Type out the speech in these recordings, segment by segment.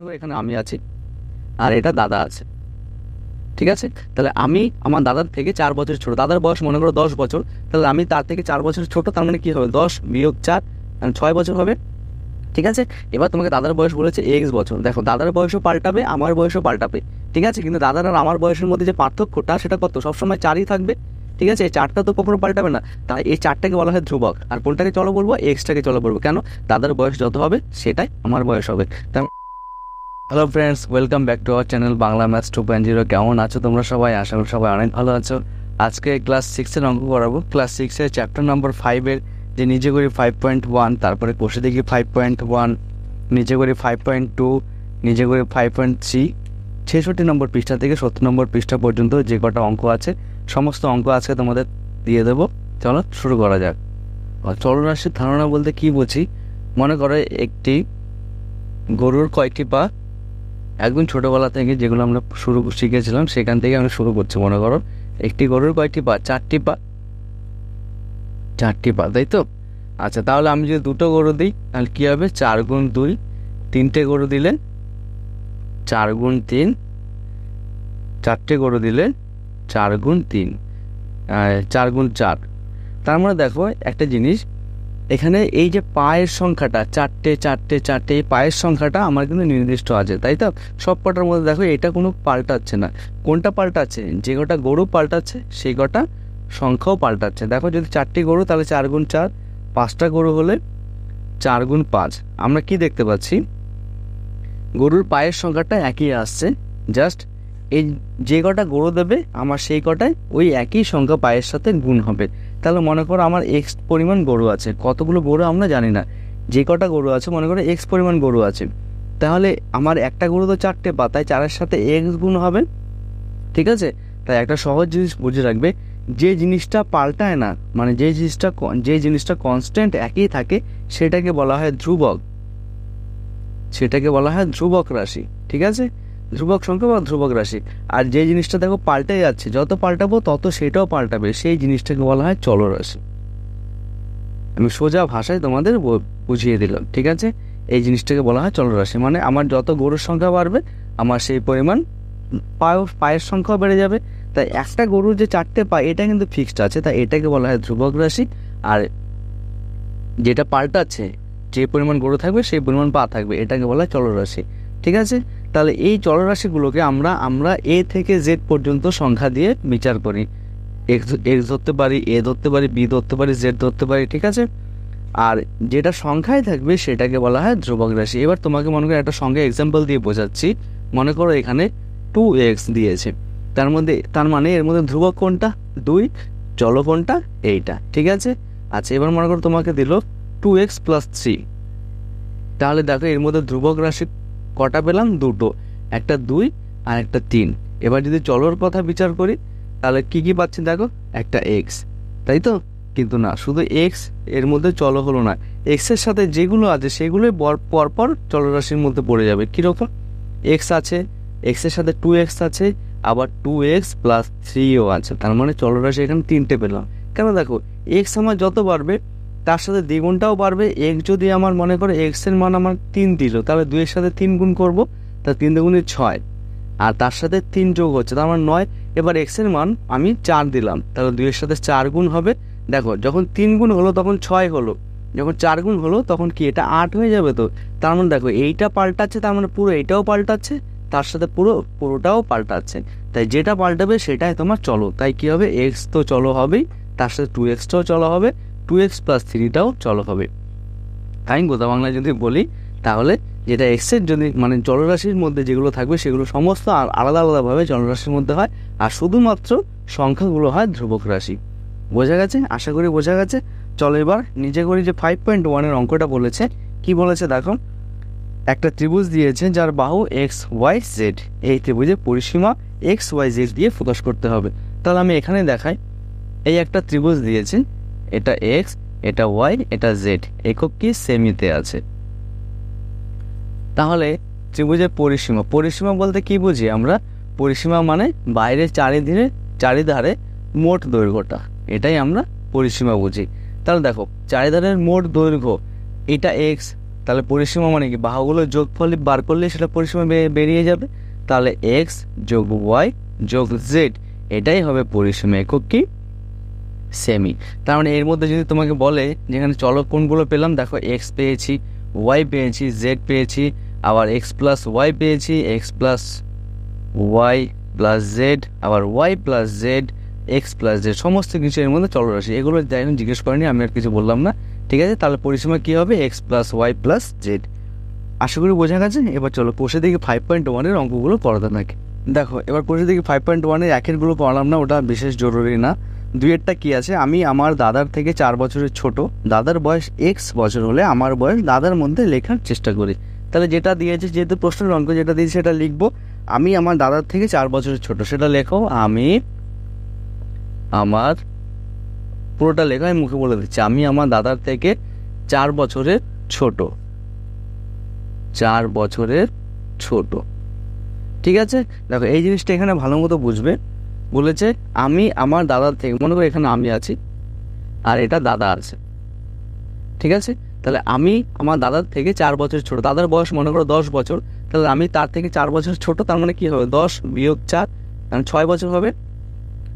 এখানে আমি আছি আর এটা দাদা আছে, ঠিক আছে? তাহলে আমি আমার দাদার থেকে 4 বছর ছোট, দাদার বয়স মনে করো 10 বছর, তাহলে আমি তার থেকে 4 বছর ছোট, তার মানে কি হবে 10 বিয়োগ 4 6 বছর হবে, ঠিক আছে? এবার তোমাকে দাদার বয়স বলেছে এক্স বছর, দেখো দাদার বয়সও পাল্টাবে আমার বয়সও পাল্টাবে, ঠিক আছে? কিন্তু দাদার আর আমার বয়সের মধ্যে যে পার্থক্যটা সেটা কত, সবসময় 4ই থাকবে, ঠিক আছে? এই 4টা তো কখনো পাল্টাবে না, তাই এই 4টাকে বলা হয় ধ্রুবক। আর কোনটাকে চলো বলবো, এক্সটাকে চলো বলবো, কেন? দাদার বয়স যত হবে সেটাই আমার বয়স হবে। Hello friends, welcome back to our channel Bangla maths 2.0। কেমন আছো তোমরা সবাই? আশা করি সবাই অনেক ভালো আছো। আজকে ক্লাস 6-এর অঙ্ক করাবো। ক্লাস 6-এর চ্যাপ্টার নম্বর 5-এর যে নিজে করি 5.1, তারপরে কষে দেখি 5.1, নিজে করি 5.2, নিজে করি 5.3, 66 নম্বর পৃষ্ঠা থেকে 70 নম্বর পৃষ্ঠা পর্যন্ত যে কটা অঙ্ক আছে সমস্ত অঙ্ক আজকে তোমাদের দিয়ে দেবো। চলো শুরু করা যাক। চলরাশির ধারণা বলতে কি বুঝি, মনে করো একটি গরুর কয়টি পা, একদম ছোটবেলা থেকে যেগুলো আমরা শিখেছিলাম সেখান থেকে আমি শুরু করছি। মনে করো একটি গরুর কয়টি পা, 4টি পা, 4টি পা, তাই তো? আচ্ছা, তাহলে আমি যদি দুটো গরু দিই তাহলে কি হবে, 4 গুণ 2, 3টে গরু দিলে 4 গুণ 3, 4টে গরু দিলে 4 গুণ 3, 4 গুণ 4। তার মানে দেখো একটা জিনিস, এখানে এই যে পায়ের সংখ্যাটা 4টে 4টে 4টে, এই পায়ের সংখ্যাটা আমার কিন্তু নির্দিষ্ট আছে, তাই তো? সব কটার মধ্যে দেখো এটা কোনো পাল্টাচ্ছে না। কোনটা পাল্টাচ্ছে? যে কটা গরু পাল্টাচ্ছে সেই কটা সংখ্যাও পাল্টাচ্ছে। দেখো যদি 4টি গরু তাহলে 4 গুণ 4, 5টা গরু হলে 4 গুণ 5। আমরা কি দেখতে পাচ্ছি, গরুর পায়ের সংখ্যাটা একই আসছে, জাস্ট এই যে কটা গরু দেবে আমার সেই কটায় ওই একই সংখ্যা পায়ের সাথে গুণ হবে। তাহলে মনে করো আমার এক্স পরিমাণ গরু আছে, কতগুলো গরু আমরা জানি না, যে কটা গরু আছে মনে করো এক্স পরিমাণ গরু আছে, তাহলে আমার একটা গরু তো 4টে পা, তাই 4-এর সাথে এক্স গুণ হবে, ঠিক আছে? তাই একটা সহজ জিনিস বুঝে রাখবে, যে জিনিসটা পাল্টায় না, মানে যে জিনিসটা কনস্ট্যান্ট একই থাকে সেটাকে বলা হয় ধ্রুবক, সেটাকে বলা হয় ধ্রুবক রাশি, ঠিক আছে? ধ্রুবক সংখ্যা বা ধ্রুবক রাশি। আর যে জিনিসটা দেখো পাল্টে যাচ্ছে, যত পাল্টাবো তত সেটাও পাল্টাবে, সেই জিনিসটাকে বলা হয় চলরাশি। আমি সোজা ভাষায় তোমাদের বুঝিয়ে দিলাম, ঠিক আছে? এই জিনিসটাকে বলা হয় চলরাশি, মানে আমার যত গরুর সংখ্যা বাড়বে আমার সেই পরিমাণ পায়ের সংখ্যাও বেড়ে যাবে। তাই একটা গরুর যে 4টে পা এটা কিন্তু ফিক্সড আছে, তাই এটাকে বলা হয় ধ্রুবক রাশি। আর যেটা পাল্টাচ্ছে, যে পরিমাণ গরু থাকবে সেই পরিমাণ পা থাকবে, এটাকে বলা হয় চলরাশি, ঠিক আছে? তাহলে এই চলরাশিগুলোকে আমরা এ থেকে জেড পর্যন্ত সংখ্যা দিয়ে বিচার করি। এক্স ধরতে পারি, এ ধরতে পারি, বি ধরতে পারি, জেড ধরতে পারি, ঠিক আছে? আর যেটা সংখ্যায় থাকবে সেটাকে বলা হয় ধ্রুবক রাশি। এবার তোমাকে মনে করো একটা সংখ্যা এক্সাম্পল দিয়ে বোঝাচ্ছি। মনে করো এখানে 2x দিয়েছে, তার মানে এর মধ্যে ধ্রুবক কোনটা, 2, চল কোনটা, এইটা, ঠিক আছে? আচ্ছা, এবার মনে করো তোমাকে দিল 2x + 3, তাহলে দেখো এর মধ্যে ধ্রুবক রাশি কটা পেলাম, দুটো, একটা 2 আর একটা 3। এবার যদি চলর কথা বিচার করি তাহলে কি কি পাচ্ছি, দেখো একটা এক্স, তাই তো? কিন্তু না, শুধু এক্স এর মধ্যে চল হলো না, এক্সের সাথে যেগুলো আছে সেগুলোই পরপর চলরাশির মধ্যে পড়ে যাবে। কীরকম? এক্স আছে, এক্সের সাথে 2x আছে, আবার 2x + 3ও আছে, তার মানে চলরাশি এখানে 3টে পেলাম। কেন? দেখো এক্স আমার যত বাড়বে তার সাথে দ্বিগুণটাও বাড়বে। এক্স যদি আমার মনে করো এক্স এর মান আমার 3 দিল, তাহলে 2-এর সাথে 3 গুণ করবো, তা 3 দুগুণে 6, আর তার সাথে 3 যোগ হচ্ছে, তার মানে 9। এবার এক্স এর মান আমি 4 দিলাম, তাহলে 2-এর সাথে 4 গুণ হবে। দেখো যখন 3 গুণ হলো তখন 6 হলো, যখন 4 গুণ হলো তখন কি এটা 8 হয়ে যাবে তো? তার মানে দেখো এইটা পাল্টাচ্ছে, তার মানে পুরো এটাও পাল্টাচ্ছে, তার সাথে পুরোটাও পাল্টাচ্ছে। তাই যেটা পাল্টাবে সেটাই তোমার চলো। তাই কি হবে, এক্স তো চলো হবেই, তার সাথে 2xটাও চলো হবে, 2x + 3টাও চলো হবে। তাই গোদা বাংলায় যদি বলি তাহলে যেটা এক্সের যদি মানে চলরাশির মধ্যে যেগুলো থাকবে সেগুলো সমস্ত আলাদা আলাদাভাবে চলরাশির মধ্যে হয়, আর শুধুমাত্র সংখ্যাগুলো হয় ধ্রুবক রাশি। বোঝা গেছে? আশা করি বোঝা গেছে। চলো এবার নিজে করি যে 5.1-এর অঙ্কটা বলেছে। কি বলেছে দেখো, একটা ত্রিভুজ দিয়েছে যার বাহু XYZ, এই ত্রিভুজের পরিসীমা XYZ দিয়ে প্রকাশ করতে হবে। তাহলে আমি এখানে দেখাই, এই একটা ত্রিভুজ দিয়েছে, এটা এক্স, এটা ওয়াই, এটা জেড, একক কি সেমিতে আছে। তাহলে ত্রিভুজের পরিসীমা বলতে কি বুঝি আমরা, পরিসীমা মানে বাইরের চারিধারে মোট দৈর্ঘ্যটা, এটাই আমরা পরিসীমা বুঝি। তাহলে দেখো চারিধারের মোট দৈর্ঘ্য এটা এক্স, তাহলে পরিসীমা মানে কি, বাহুগুলোর যোগফল বার করলে সেটা পরিসীমা বেরিয়ে যাবে। তাহলে এক্স যোগ ওয়াই যোগ জেড, এটাই হবে পরিসীমা একক কি, সেমি। তার মানে এর মধ্যে যদি তোমাকে বলে যেখানে চলক কোণগুলো পেলাম, দেখো এক্স পেয়েছি, ওয়াই পেয়েছি, জেড পেয়েছি, আবার এক্স প্লাস ওয়াই পেয়েছি, x plus y plus z, আবার y plus z, x plus z, সমস্ত কিছু এর মধ্যে চলরাশি। এগুলো এখন জিজ্ঞেস করেনি, আমি আর কিছু বললাম না, ঠিক আছে। তাহলে পরিসীমা কী হবে, x plus y plus z. আশা করি বোঝা গেছে। এবার চলো কোষে দেখি 5.1-এর অঙ্কগুলো পড়াতে থাকে। দেখো এবার কোষে দেখি 5.1-এর একেরগুলো পড়ালাম না, ওটা বিশেষ জরুরি না। দুইয়েরটা কী আছে, আমি আমার দাদার থেকে 4 বছরের ছোট, দাদার বয়স এক্স বছর হলে আমার বয়স দাদার মধ্যে লেখার চেষ্টা করি। তাহলে যেটা দিয়েছে, যেহেতু প্রশ্নের অঙ্ক যেটা দিয়েছে সেটা লিখবো। আমি আমার দাদার থেকে 4 বছরের ছোট, সেটা লেখো। আমি আমার, পুরোটা লেখো, আমি মুখে বলে দিচ্ছি, আমি আমার দাদার থেকে 4 বছরের ছোট, 4 বছরের ছোট, ঠিক আছে। দেখো এই জিনিসটা এখানে ভালো মতো বুঝবে। বলেছে আমি আমার দাদার থেকে, মনে করো এখানে আমি আছি আর এটা দাদা আছে, ঠিক আছে। তাহলে আমি আমার দাদার থেকে 4 বছর ছোট, দাদার বয়স মনে করো 10 বছর, তাহলে আমি তার থেকে 4 বছর ছোট, তার মানে কি হবে 10 বিয়োগ 4, মানে 6 বছর হবে,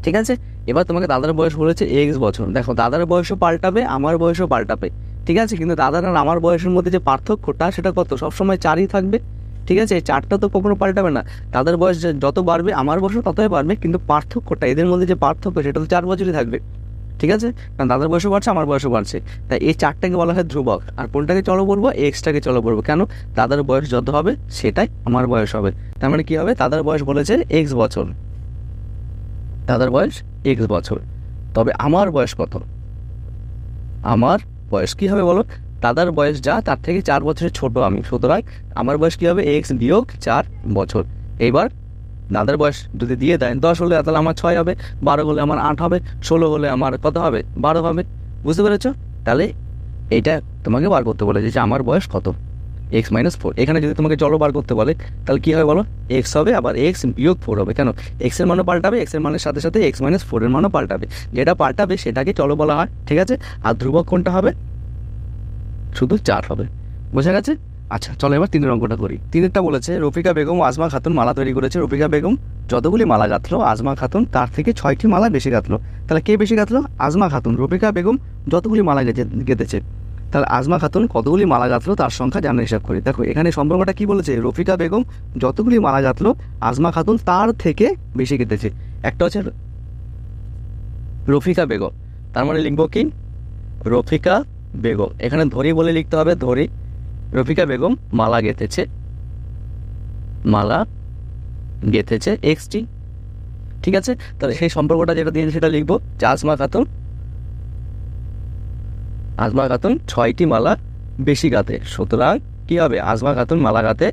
ঠিক আছে। এবার তোমাকে দাদার বয়স বলেছে এক্স বছর। দেখো দাদার বয়সও পাল্টাবে, আমার বয়সও পাল্টাবে, ঠিক আছে। কিন্তু দাদার আর আমার বয়সের মধ্যে যে পার্থক্যটা, সেটা কত, সবসময় 4ই থাকবে, ঠিক আছে। এই 4টা তো কখনো পাল্টাবে না। দাদার বয়স যত বাড়বে আমার বয়সও ততই বাড়বে, কিন্তু পার্থক্যটা, এদের মধ্যে যে পার্থক্য, সেটা তো 4 বছরই থাকবে, ঠিক আছে। কারণ দাদার বয়সও বাড়ছে, আমার বয়সও বাড়ছে, তাই এই 4টাকে বলা হয় ধ্রুবক। আর কোনটাকে চলো বলবো, এক্সটাকে চলো বলবো। কেন, দাদার বয়স যত হবে সেটাই আমার বয়স হবে। তার মানে কি হবে, দাদার বয়স বলেছে এক্স বছর, দাদার বয়স এক্স বছর, তবে আমার বয়স কত, আমার বয়স কি হবে বলো, দাদার বয়স যা তার থেকে 4 বছরের ছোট আমি, সুতরাং আমার বয়স কি হবে, এক্স বিয়োগ 4 বছর। এইবার দাদার বয়স যদি দিয়ে দেয় 10 হলে, তাহলে আমার 6 হবে, 12 হলে আমার 8 হবে, 16 হলে আমার কত হবে, 12 হবে, বুঝতে পেরেছ। তাহলে এইটা তোমাকে বার করতে বলেছে যে আমার বয়স কত, এক্স মাইনাস 4। এখানে যদি তোমাকে চলো বার করতে বলে, তাহলে কী হবে বলো, এক্স হবে, আবার এক্স বিয়োগ 4 হবে। কেন, এক্সের মানও পাল্টাবে, এক্সের মানের সাথে সাথে এক্স মাইনাস 4-এর মানও পাল্টাবে, যেটা পাল্টাবে সেটাকে চলো বলা হয়, ঠিক আছে। আর ধ্রুবক কোনটা হবে, শুধু 4 হবে, বোঝা গেছে। আচ্ছা চলো এবার 3-এর অঙ্কটা করি। 3-এরটা বলেছে রফিকা বেগম ও আজমা খাতুন মালা তৈরি করেছে। রফিকা বেগম যতগুলি মালা গাঁথলো, আজমা খাতুন তার থেকে 6টি মালা বেশি গাঁথলো। তাহলে কে বেশি গাঁথলো, আজমা খাতুন। রফিকা বেগম যতগুলি মালা গেঁথেছে, তাহলে আজমা খাতুন কতগুলি মালা গাঁথলো তার সংখ্যা জানার হিসাব করি। দেখো এখানে সম্পর্কটা কি বলেছে, রফিকা বেগম যতগুলি মালা গাঁথলো, আজমা খাতুন তার থেকে বেশি গেঁথেছে। একটা হচ্ছে রফিকা বেগম, তার মানে লিখবো কি, রফিকা বেগম, এখানে ধরি বলে লিখতে হবে, ধরি। রফিকা বেগম মালা গেঁথেছে, মালা গেঁথেছে এক্সটি, ঠিক আছে। তাহলে সেই সম্পর্কটা যেটা দিয়েছে সেটা লিখবো, যে আজমা খাতুন 6টি মালা বেশি গাঁথে, সুতরাং কি হবে, আজমা খাতুন মালা গাঁথে,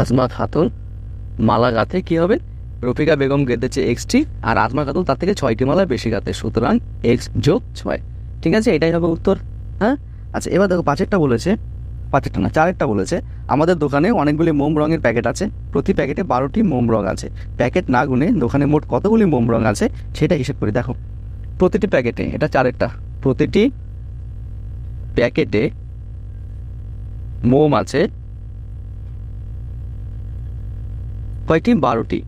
আজমা খাতুন মালা গাঁথে কি হবে, রফিকা বেগম গেঁথেছে এক্সটি, আর আজমা খাতুন তার থেকে 6টি মালা বেশি গাঁথে, সুতরাং এক্স যোগ 6, ঠিক আছে। এটাই হবে উত্তর, হ্যাঁ। আচ্ছা এবার দেখো 5-এরটা বলেছে, 5-এরটা না 4-এরটা বলেছে, আমাদের দোকানে অনেকগুলি মোম রঙের প্যাকেট আছে, প্রতি প্যাকেটে 12টি মোম রং আছে, প্যাকেট না গুনে দোকানে মোট কতগুলি মোম রং আছে সেটা হিসেব করি। দেখো প্রতিটি প্যাকেটে, এটা 4-এরটা, প্রতিটি প্যাকেটে মোম আছে কয়টি, 12টি।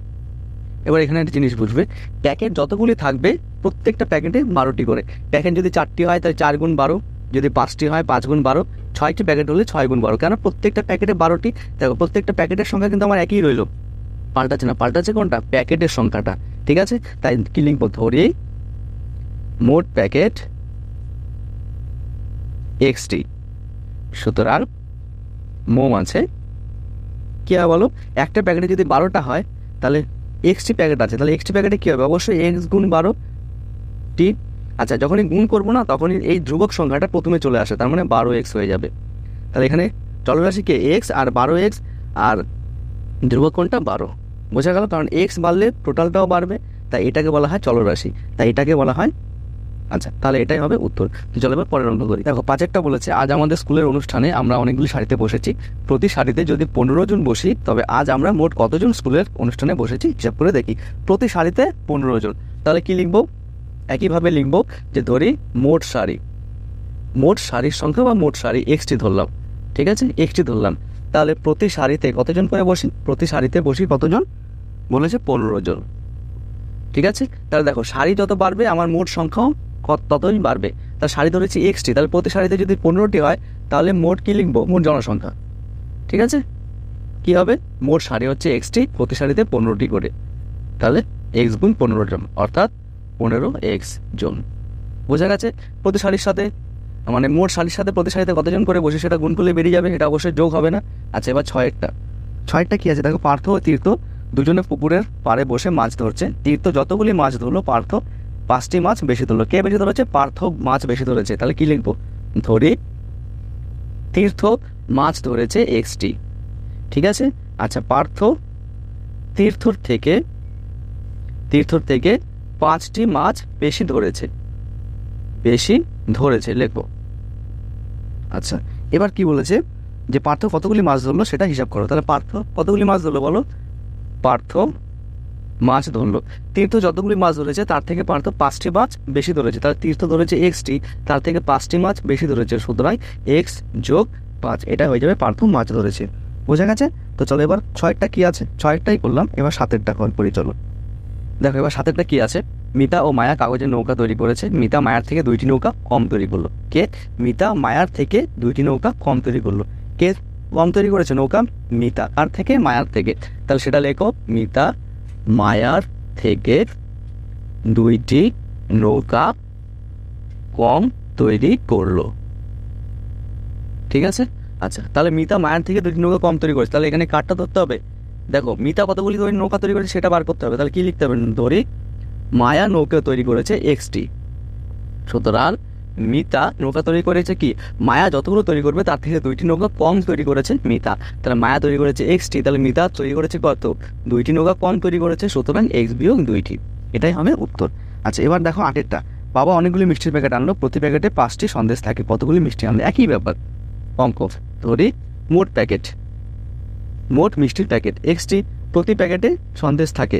এবার এখানে একটা জিনিস বুঝবে, প্যাকেট যতগুলি থাকবে প্রত্যেকটা প্যাকেটে 12টি করে। প্যাকেট যদি 4টি হয় তাহলে 4 গুণ 12, যদি 5টি হয় 5 গুণ 12, 6টি প্যাকেট হলে 6 গুণ 12। কেন, প্রত্যেকটা প্যাকেটে 12টি। দেখো প্রত্যেকটা প্যাকেটের সংখ্যা কিন্তু আমার একই রইল, পাল্টাচ্ছে না, পাল্টাচ্ছে কোনটা, প্যাকেটের সংখ্যাটা, ঠিক আছে। তাই কি লিখবো, ধরি মোট প্যাকেট এক্সটি, সুতরাং মোম আছে কি হবে বলো, একটা প্যাকেটে যদি 12টা হয় তাহলে এক্সটি প্যাকেট আছে, তাহলে এক্সটি প্যাকেটে কী হবে, অবশ্যই এক্স গুণ 12টি। আচ্ছা যখনই গুণ করবো না তখনই এই ধ্রুবক সংখ্যাটা প্রথমে চলে আসে, তার মানে 12x হয়ে যাবে। তাহলে এখানে চলরাশি কে, এক্স আর 12x, আর ধ্রুবক কোনটা, 12, বোঝা গেল। কারণ এক্স বাড়লে টোটালটাও বাড়বে, তাই এটাকে বলা হয় চলরাশি, তাই এটাকে বলা হয়। আচ্ছা তাহলে এটাই হবে উত্তর। চলো এবার পরের অঙ্ক করি। দেখো 5-এরটা বলেছে, আজ আমাদের স্কুলের অনুষ্ঠানে আমরা অনেকগুলি সারিতে বসেছি, প্রতি সারিতে যদি 15 জন বসি তবে আজ আমরা মোট কতজন স্কুলের অনুষ্ঠানে বসেছি হিসাব করে দেখি। প্রতি সারিতে 15 জন, তাহলে কি লিখবো, একইভাবে লিখবো যে ধরি মোট সারি, মোট সারির সংখ্যা বা মোট সারি এক্সটি ধরলাম, ঠিক আছে, এক্সটি ধরলাম। তাহলে প্রতি সারিতে কতজন করে বসি? প্রতি সারিতে বসি কতজন? বলেছে 15 জন, ঠিক আছে। তাহলে দেখো সারি যত বাড়বে আমার মোট সংখ্যাও ততই বাড়বে। তাহলে সারি ধরেছি এক্সটি, তাহলে প্রতি সারিতে যদি 15টি হয় তাহলে মোট কি লিখবো? মোট জনসংখ্যা, ঠিক আছে। কি হবে? মোট সারি হচ্ছে এক্সটি, প্রতি সারিতে 15টি করে, তাহলে এক্স গুণ 15 জন অর্থাৎ 15x জন। বোঝা গেছে? প্রতি সারির সাথে মানে মোট সারির সাথে প্রতি সারিতে কতজন করে বসে সেটা গুণ করলে বেরিয়ে যাবে, এটা অবশ্যই যোগ হবে না। আচ্ছা, এবার 6টা কি আছে দেখো, পার্থ ও তীর্থ দুজনে পুকুরের পাড়ে বসে মাছ ধরছে। তীর্থ যতগুলি মাছ ধরলো পার্থ 5টি মাছ বেশি ধরলো। কে বেশি ধরেছে? পার্থ মাছ বেশি ধরেছে। তাহলে কি লিখবো? ধরি তীর্থ মাছ ধরেছে এক্সটি, ঠিক আছে। আচ্ছা, পার্থ তীর্থর থেকে 5টি মাছ বেশি ধরেছে, লিখবো। আচ্ছা, এবার কি বলেছে যে পার্থ কতগুলি মাছ ধরলো সেটা হিসাব করো। তাহলে পার্থ কতগুলি মাছ ধরলো বলো? পার্থ মাছ ধরলো। তীর্থ যতগুলি মাছ ধরেছে তার থেকে পার্থ 5টি মাছ বেশি ধরেছে। তাহলে তীর্থ ধরেছে এক্সটি, তার থেকে 5টি মাছ বেশি ধরেছে, সুতরাং এক্স যোগ 5, এটা হয়ে যাবে পার্থ মাছ ধরেছে। বোঝা গেছে? তো চলো এবার 6টা কি আছে, 6টাই করলাম, এবার 7টা করি। চলো দেখো এবার 7টা কি আছে। মিতা ও মায়া কাগজের নৌকা তৈরি করেছে। মিতা মায়ার থেকে 2টি নৌকা কম তৈরি করলো। কে? মিতা মায়ার থেকে 2টি নৌকা কম তৈরি করলো। কে কম তৈরি করেছে নৌকা? মিতা। কার থেকে? মায়ার থেকে। তাহলে সেটা লেখো, মিতা মায়ার থেকে 2টি নৌকা কম তৈরি করলো, ঠিক আছে। আচ্ছা, তাহলে মিতা মায়ার থেকে 2টি নৌকা কম তৈরি করেছে, তাহলে এখানে কারটা ধরতে হবে। দেখো মিতা কতগুলি নৌকা তৈরি করেছে সেটা বার করতে হবে। তাহলে কি লিখতে হবে? ধরি মায়া নৌকা তৈরি করেছে এক্সটি, সুতরাং মিতা নৌকা তৈরি করেছে কি? মায়া যতগুলো তৈরি করবে তার থেকে 2টি নৌকা কম তৈরি করেছে মিতা। তাহলে মায়া তৈরি করেছে এক্সটি, তাহলে মিতা তৈরি করেছে কত? 2টি নৌকা কম তৈরি করেছে, সুতরাং এক্স বিয়োগ 2টি, এটাই হবে উত্তর। আচ্ছা, এবার দেখো 8টা। বাবা অনেকগুলি মিষ্টির প্যাকেট আনলো, প্রতি প্যাকেটে 5টি সন্দেশ থাকে। কতগুলি মিষ্টি আনলো? একই ব্যাপার, অঙ্ক। ধরি মোট মিষ্টির প্যাকেট এক্সটি, প্রতি প্যাকেটে সন্দেশ থাকে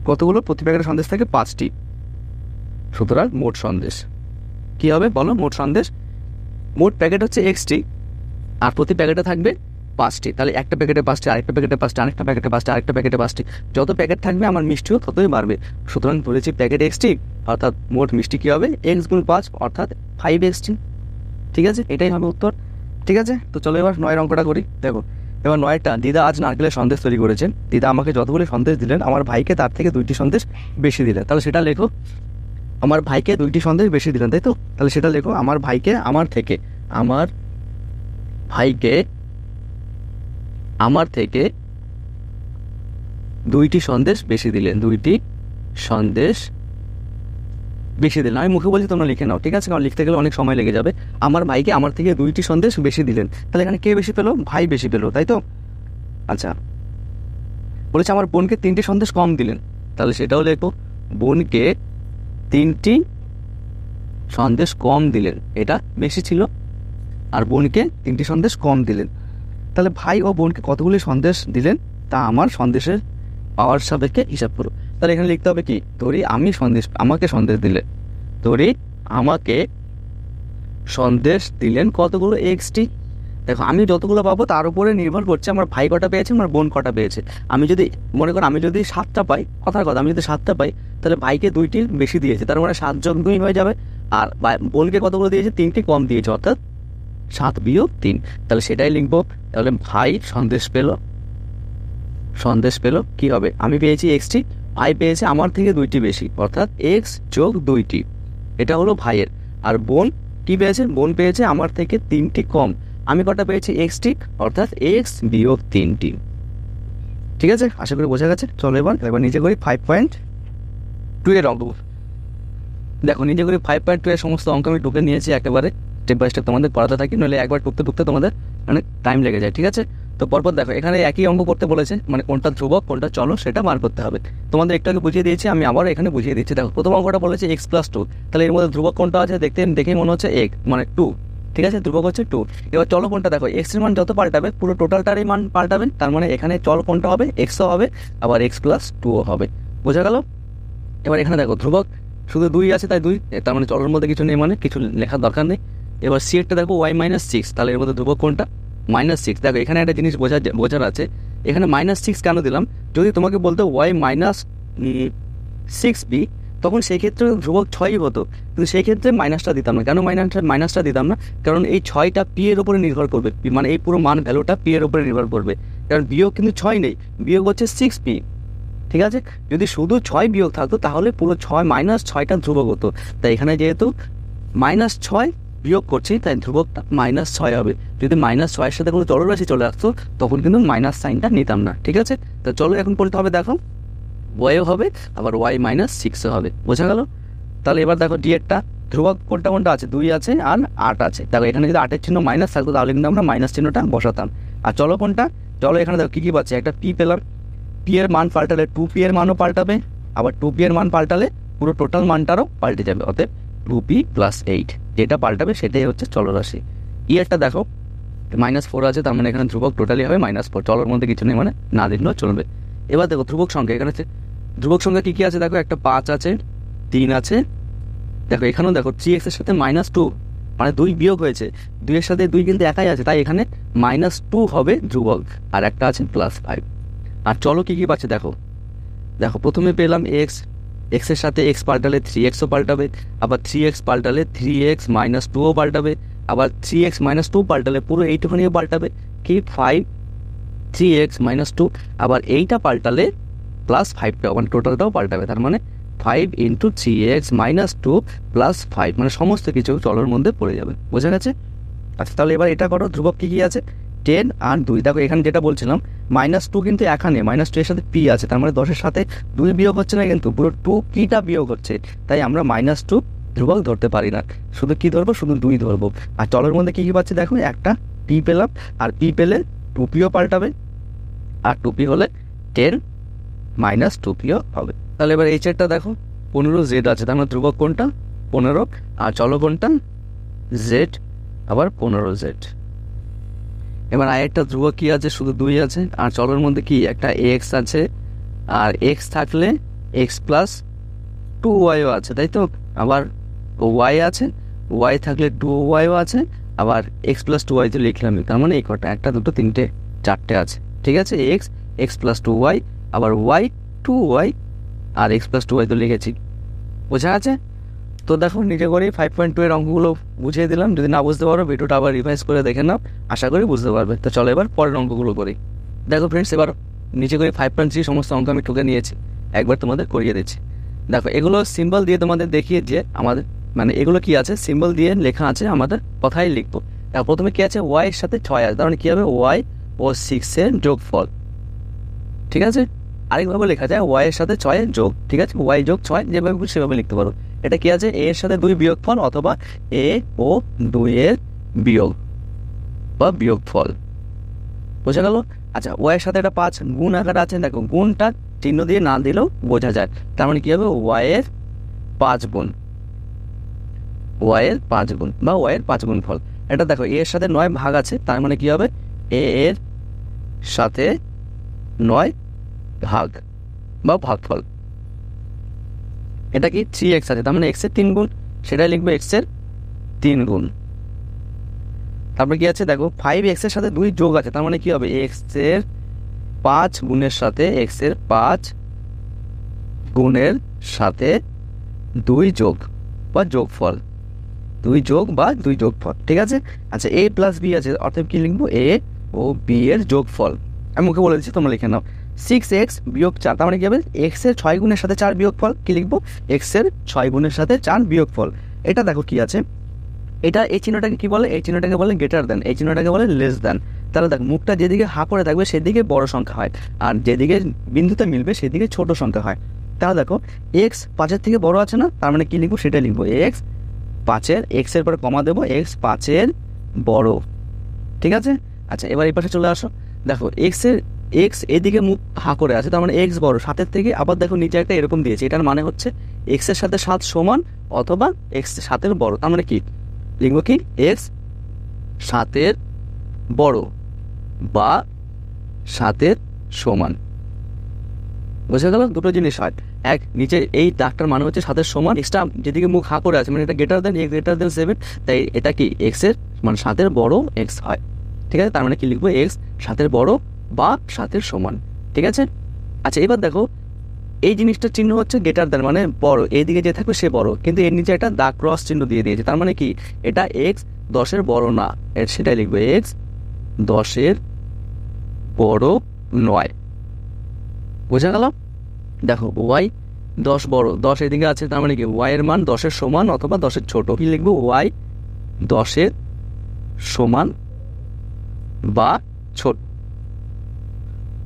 কতগুলো? প্রতি প্যাকেটে সন্দেশ থাকে 5টি, সুতরাং মোট সন্দেশ কি হবে বলো? মোট সন্দেশ, মোট প্যাকেট হচ্ছে এক্সটি আর প্রতি প্যাকেটে থাকবে 5টি। তাহলে একটা প্যাকেটে 5টি, আরেকটা প্যাকেটে 5টি, আরেকটা প্যাকেটে 5টি, আরেকটা প্যাকেটে 5টি, যত প্যাকেট থাকবে আমার মিষ্টিও ততই বাড়বে। সুতরাং ধরেছি প্যাকেট এক্সটি অর্থাৎ মোট মিষ্টি কি হবে? এক্স গুণ 5 অর্থাৎ 5x, ঠিক আছে, এটাই হবে উত্তর। ঠিক আছে, তো চলো এবার 9 অঙ্কটা করি। দেখো এবার 9টা। দিদা আজ নারকেলের সন্দেশ তৈরি করেছেন। দিদা আমাকে যতগুলি সন্দেশ দিলেন আমার ভাইকে তার থেকে 2টি সন্দেশ বেশি দিলেন। তাহলে সেটা লেখো, আমার ভাইকে 2টি সন্দেশ বেশি দিলেন, তাই তো। তাহলে সেটা লেখো, আমার ভাইকে আমার থেকে 2টি সন্দেশ বেশি দিলেন, 2টি সন্দেশ বেশি দিলেন। আমি মুখে বলছি, তোমরা লিখে নাও, ঠিক আছে, কারণ লিখতে গেলে অনেক সময় লেগে যাবে। আমার ভাইকে আমার থেকে 2টি সন্দেশ বেশি দিলেন, তাহলে এখানে কে বেশি পেলো? ভাই বেশি পেলো, তাই তো। আচ্ছা, বলেছে আমার বোনকে 3টি সন্দেশ কম দিলেন, তাহলে সেটাও লেখো, বোনকে 3টি সন্দেশ কম দিলেন, এটা বেশি ছিল, আর বোনকে 3টি সন্দেশ কম দিলেন। তাহলে ভাই ও বোনকে কতগুলি সন্দেশ দিলেন তা আমার সন্দেশের পাওয়ার সাপেক্ষে হিসাব করো। তাহলে এখানে লিখতে হবে কি? ধরি আমাকে সন্দেশ দিলেন, ধরি আমাকে সন্দেশ দিলেন কতগুলো? এক্সটি। দেখো আমি যতগুলো পাবো তার উপরে নির্ভর করছে আমার ভাই কটা পেয়েছে, আমার বোন কটা পেয়েছে। আমি যদি মনে করো আমি যদি 7টা পাই, কথার কথা, আমি যদি 7টা পাই, তাহলে ভাইকে 2টি বেশি দিয়েছে, তার মানে 7 যোগ 2 হয়ে যাবে। আর বোনকে কতগুলো দিয়েছে? 3টি কম দিয়েছে, অর্থাৎ 7 বিয়োগ 3। তাহলে সেটাই লিখবো। তাহলে ভাই সন্দেশ পেলো কি হবে? আমি পেয়েছি এক্সটি, ভাই পেয়েছে আমার থেকে 2টি বেশি, অর্থাৎ এক্স যোগ 2টি, এটা হলো ভাইয়ের। আর বোন কি পেয়েছে? বোন পেয়েছে আমার থেকে 3টি কম, আমি কটা পেয়েছি? এক্সটি, অর্থাৎ এক্স বিয়োগ 3টি। ঠিক আছে, আশা করি বোঝা গেছে। চলো এবার নিচে করি 5.2 এর অঙ্ক। দেখো নিচে করি 5.2 এর সমস্ত অঙ্ক আমি টুকে নিয়েছি একেবারে স্টেপ বাই স্টেপ, তোমাদের পড়াতে থাকি, নইলে একবার টুকতে তোমাদের অনেক টাইম লেগে যায়। ঠিক আছে, তো পরপর দেখো এখানে একই অঙ্ক করতে বলেছে, মানে কোনটা ধ্রুবক কোনটা চলক সেটা বার করতে হবে। তোমাদের একটু আগে বুঝিয়ে দিয়েছি, আমি আবার এখানে বুঝিয়ে দিচ্ছি। দেখো প্রথম অঙ্কটা বলেছে x+2, তাহলে এর মধ্যে ধ্রুবক কোনটা আছে দেখেই মনে হচ্ছে এক, মানে 2, ঠিক আছে, ধ্রুবক হচ্ছে 2। এবার চলক কোনটা? দেখো এক্স এর মান যত পাল্টাবে পুরো টোটালটারই মান পাল্টাবেন, তার মানে এখানে চল কোনটা হবে? এক্সও হবে, আবার x+2ও হবে। বোঝা গেল? এবার এখানে দেখো ধ্রুবক শুধু 2 আছে, তাই 2, তার মানে চলের মধ্যে কিছু নেই, মানে কিছু লেখার দরকার নেই। এবার সি এরটা দেখো ওয়াই মাইনাস সিক্স, তাহলে এর মধ্যে ধ্রুবক কোনটা? Minus six. দেখো এখানে একটা জিনিস বোঝার আছে, এখানে মাইনাস সিক্স কেন দিলাম, যদি তোমাকে বলতো ওয়াই মাইনাস সিক্স বি, তখন সেই ক্ষেত্রে ধ্রুবক ছয়ই হতো, কিন্তু সেই ক্ষেত্রে মাইনাসটা দিতাম না। কেন মাইনাসটা দিতাম না? কারণ এই ছয়টা পি এর উপরে নির্ভর করবে, মানে এই পুরো মান ভ্যালুটা পি এর উপরে নির্ভর করবে, কারণ বিয়োগ কিন্তু ছয় নেই, বিয়োগ হচ্ছে সিক্স পি। ঠিক আছে, যদি শুধু ছয় বিয়োগ থাকতো তাহলে পুরো ছয় মাইনাস ছয়টা ধ্রুবক হতো। তাই এখানে যেহেতু মাইনাস ছয় বিয়োগ করছি, তাই ধ্রুবকটা মাইনাস ছয় হবে। যদি মাইনাস ছয়ের সাথে কোনো চলরাশি চলে আসতো তখন কিন্তু মাইনাস সাইনটা নিতাম না। ঠিক আছে, তো চলো এখন পড়তে হবে, দেখো ওয়াইও হবে আবার ওয়াই মাইনাস সিক্সও হবে। বোঝা গেল? তাহলে এবার দেখো ডি এরটা ধ্রুবক কোনটা কোনটা আছে, 2 আছে আর 8 আছে। দেখো এখানে যদি 8-এর চিহ্ন মাইনাস থাকতো তাহলে কিন্তু আমরা মাইনাস চিহ্নটা বসাতাম। আর চলো কোনটা, চলো এখানে দেখো কী কী পাচ্ছি, একটা পি পেলাম, পি এর মান পাল্টালে 2p এর মানও পাল্টাবে, আবার 2p এর মান পাল্টালে পুরো টোটাল মানটারও পাল্টে যাবে, অতএব 2p + 8 যেটা পাল্টাবে সেটাই হচ্ছে চলরাশি। ই একটা দেখো -4 আছে, তার মানে এখানে ধ্রুবক টোটালি হবে -4, চলর মধ্যে কিছু নেই মানে না লিখলেও চলবে। এবার দেখো ধ্রুবক সংখ্যা, এখানে ধ্রুবক সংখ্যা কী কী আছে, দেখো একটা 5 আছে, 3 আছে, দেখো এখানেও দেখো 3x এর সাথে -2 মানে 2 বিয়োগ হয়েছে, 2 এর সাথে 2 কিন্তু একাই আছে, তাই এখানে -2 হবে ধ্রুবক, আর একটা আছে +5। আর চলো কী কী পাচ্ছে দেখো, দেখো প্রথমে পেলাম এক্স, এক্সের সাথে এক্স পাল্টালে 3xও পাল্টাবে, আবার 3x পাল্টালে 3x - 2ও পাল্টাবে, আবার 3x - 2 পাল্টালে পুরো এইটুখানিও পাল্টাবে, কি 5 3x - 2, আবার এইটা পাল্টালে +5টা মানে টোটালটাও পাল্টাবে, তার মানে 5 × 3x - 2 + 5 মানে সমস্ত কিছু চলর মধ্যে পড়ে যাবে। বোঝা গেছে? আচ্ছা তাহলে এবার এটা করো, ধ্রুবক কী কী আছে, 10 আর 2। দেখো এখানে যেটা বলছিলাম -2 কিন্তু এখানে -2 এর সাথে পি আছে, তার মানে 10-এর সাথে 2 বিয়োগ হচ্ছে না, কিন্তু পুরো 2pটা বিয়োগ হচ্ছে, তাই আমরা -2 ধ্রুবক ধরতে পারি না, শুধু কি ধরবো, শুধু 2 ধরবো। আর চলের মধ্যে কী কী পাচ্ছি দেখো, একটা পি পেলাম, আর পি পেলে 2pও পাল্টাবে, আর 2p হলে 10 - 2pও হবে। তাহলে এবার এই চেটটা দেখো 15z আছে, তার মানে ধ্রুবক কোনটা 15, আর চলো কোনটা z, আবার 15z। এবার আরেকটা ধ্রুবক কী আছে, শুধু 2 আছে, আর চলর মধ্যে কি একটা এক্স আছে, আর এক্স থাকলে x + 2yও আছে, তাই তো, আবার ওয়াই আছে, ওয়াই থাকলে 2yও আছে, আবার x + 2y তো লিখলামই, তার মানে এই কটা 1 2 3 4টে আছে। ঠিক আছে, x + 2y, আবার y 2y, আর x + 2y তো লিখেছি। বোঝা আছে? তো দেখো নিজে করেই 5.2 এর অঙ্কগুলো বুঝিয়ে দিলাম, যদি না বুঝতে পারো ভিডিওটা আবার রিভাইজ করে দেখে নাও, আশা করি বুঝতে পারবে। তো চলো এবার পরের অঙ্কগুলো করি। দেখো ফ্রেন্ডস, এবার নিচে করে 5.3 সমস্ত অঙ্ক আমি টুকে নিয়েছি, একবার তোমাদের করিয়ে দিচ্ছি। দেখো এগুলো সিম্বল দিয়ে তোমাদের দেখিয়ে যে আমাদের মানে এগুলো কি আছে, সিম্বল দিয়ে লেখা আছে, আমাদের কথাই লিখবো। দেখো প্রথমে কি আছে, ওয়াই এর সাথে 6 আছে, তার মানে কী হবে, ওয়াই ও 6 এর যোগফল। ঠিক আছে, আরেকভাবে লেখা যায় ওয়াই এর সাথে 6 এর যোগ। ঠিক আছে, ওয়াই যোগ 6 যেভাবে সেভাবে লিখতে পারো। এটা কি আছে, এ এর সাথে 2 বিয়োগফল, অথবা এ ও 2 এর বিয়োগ বা বিয়োগফল। বোঝা গেল? আচ্ছা ওয়াই এর সাথে একটা 5 গুণ আকার আছে, দেখো গুণটা চিহ্ন দিয়ে না দিলেও বোঝা যায়, তার মানে কি হবে, ওয়াই এর 5 গুণ, ওয়াই এর 5 গুণ বা ওয়াই এর 5 গুণ ফল। এটা দেখো এ এর সাথে 9 ভাগ আছে, তার মানে কি হবে, এ এর সাথে 9 ভাগ বা ভাগফল। এটা কি 3x আছে, তার মানে x এর 3 গুণ, সেটাই লিখবে x এর 3 গুণ। তারপরে কি আছে দেখো 5x এর সাথে 2 যোগ আছে, তার মানে কি হবে, x এর 5 গুণের সাথে x এর 5 গুণের সাথে 2 যোগ বা যোগফল, 2 যোগ বা 2 যোগফল। ঠিক আছে, আচ্ছা a + b আছে, অর্থাৎ কি লিখবো, a ও b এর যোগফল। আমি মুখে বলে দিচ্ছি, তোমরা লিখে নাও। 6x - 4, তার মানে কি হবে, x এর 6 গুণের সাথে 4 বিয়োগফল, কি লিখবো, x এর 6 গুণের সাথে 4 বিয়োগফল। এটা দেখো কি আছে, এটা এই চিহ্নটাকে কি বলে, এই চিহ্নটাকে বলে গ্রেটার দ্যান, এই চিহ্নটাকে বলে লেস দ্যান। তাহলে দেখো মুখটা যেদিকে হা করে থাকবে সেদিকে বড় সংখ্যা হয়, আর যেদিকে বিন্দুতে মিলবে সেদিকে ছোট সংখ্যা হয়। তাহলে দেখো x 5 এর থেকে বড় আছে না, তার মানে কি লিখবো, সেটা লিখবো x 5 এর, x এর পরে কমা দেবো, x 5 এর বড়। ঠিক আছে, আচ্ছা এবার এই পাশে চলে আসো, দেখো x এদিকে মুখ হা করে আছে, তার মানে x বড় 7 থেকে। আবার দেখো নিচে একটা এরকম দিয়েছে, এটার মানে হচ্ছে x এর সাথে 7 সমান, অথবা x 7 এর বড়, তার মানে কি লিখবো, কি x 7 এর বড় বা 7 এর সমান। বুঝে গেল, দুটো জিনিস হয়, এক নিচে এই দাগটার মানে হচ্ছে 7 সমান, এক্সট্রা যেদিকে মুখ হা করে আছে মানে এটা গ্রেটার দেন 7, তাই এটা কি এক্সের মানে 7 বড় এক্স হয়। ঠিক আছে, তার মানে কি লিখবো এক্স 7 বড় বা 7 সমান। ঠিক আছে, আচ্ছা এবার দেখো এই জিনিসটার চিহ্ন হচ্ছে গ্রেটার দেন মানে বড়, এইদিকে যে থাকবে সে বড়, কিন্তু এর নিচে একটা দাগ ক্রস চিহ্ন দিয়ে দিয়েছে, তার মানে কি এটা এক্স 10 বড় না, সেটাই লিখবো এক্স 10 বড় নয়। বোঝা গেল? দেখো ওয়াই 10 বড়, 10 এদিকে আছে, তার মানে কি ওয়াই এর মান 10 সমান অথবা 10 ছোট, কি লিখবো ওয়াই 10 সমান বা ছোট,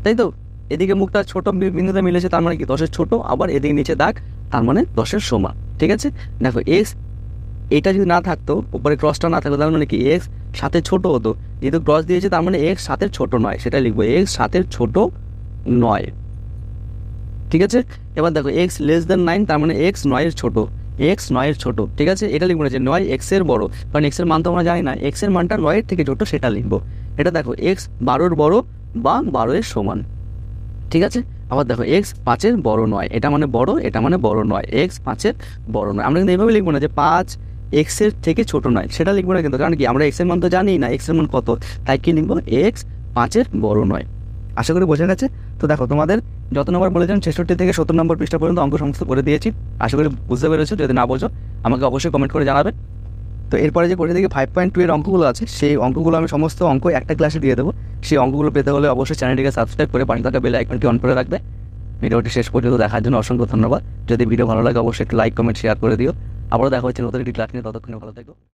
তাই তো? এদিকে মুখটা ছোট বিন্দুতে মিলেছে, তার মানে কি 10 ছোট, আবার এদিকে নিচে দাগ, তার মানে 10 সমান। ঠিক আছে, দেখো এক্স এটা যদি না থাকতো, উপরে ক্রসটা না থাকতো, তার মানে কি এক্স 7 ছোট হতো, যেহেতু ক্রস দিয়েছে তার মানে এক্স 7 ছোট নয়, সেটা লিখবো এক্স 7 ছোট নয়। ঠিক আছে, এবার দেখো এক্স লেস দেন 9, তার মানে এক্স 9 ছোট, এক্স 9 ছোট। ঠিক আছে, এটা লিখবো না যে 9 এক্সের বড়, কারণ এক্সের মান তো আমরা জানি না, এক্সের মানটা 9 থেকে ছোট সেটা লিখবো। এটা দেখো এক্স 12 বড় বা 12 সমান। ঠিক আছে, আবার দেখো এক্স 5 বড় নয়, এটা মানে বড়, এটা মানে বড় নয়, এক্স 5 বড় নয়। আমরা কিন্তু এইভাবে লিখবো না যে 5 এক্সের থেকে ছোট নয়, সেটা লিখবো না কিন্তু, কারণ কি আমরা এক্সের মান তো জানি না এক্সের মান কত, তাই কি লিখবো এক্স 5 বড় নয়। আশা করি বোঝা গেছে। তো দেখো তোমাদের যত নম্বর বলেছেন 66 থেকে 70 নম্বর পৃষ্ঠা পর্যন্ত অঙ্ক সমস্ত করে দিয়েছি, আশা করি বুঝতে পেরেছো। যদি না বোঝো আমাকে অবশ্যই কমেন্ট করে জানাবে। তো এরপরে যে করে দেখি 5.2 এর অঙ্কগুলো আছে, সেই অঙ্কগুলো আমি সমস্ত অঙ্ক একটা ক্লাসে দিয়ে দেবো। সেই অঙ্কগুলো পেতে হলে অবশ্যই চ্যানেলটিকে সাবস্ক্রাইব করে পাশে থাকা বেল আইকনটি অন করে রাখবে। ভিডিওটি শেষ পর্যন্ত দেখার জন্য অসংখ্য ধন্যবাদ। যদি ভিডিও ভালো লাগে অবশ্যই একটা লাইক কমেন্ট শেয়ার করে দিও। আবারও দেখা হচ্ছে নতুন একটি ক্লাস নিয়ে, ততক্ষণে ভালো থেকো।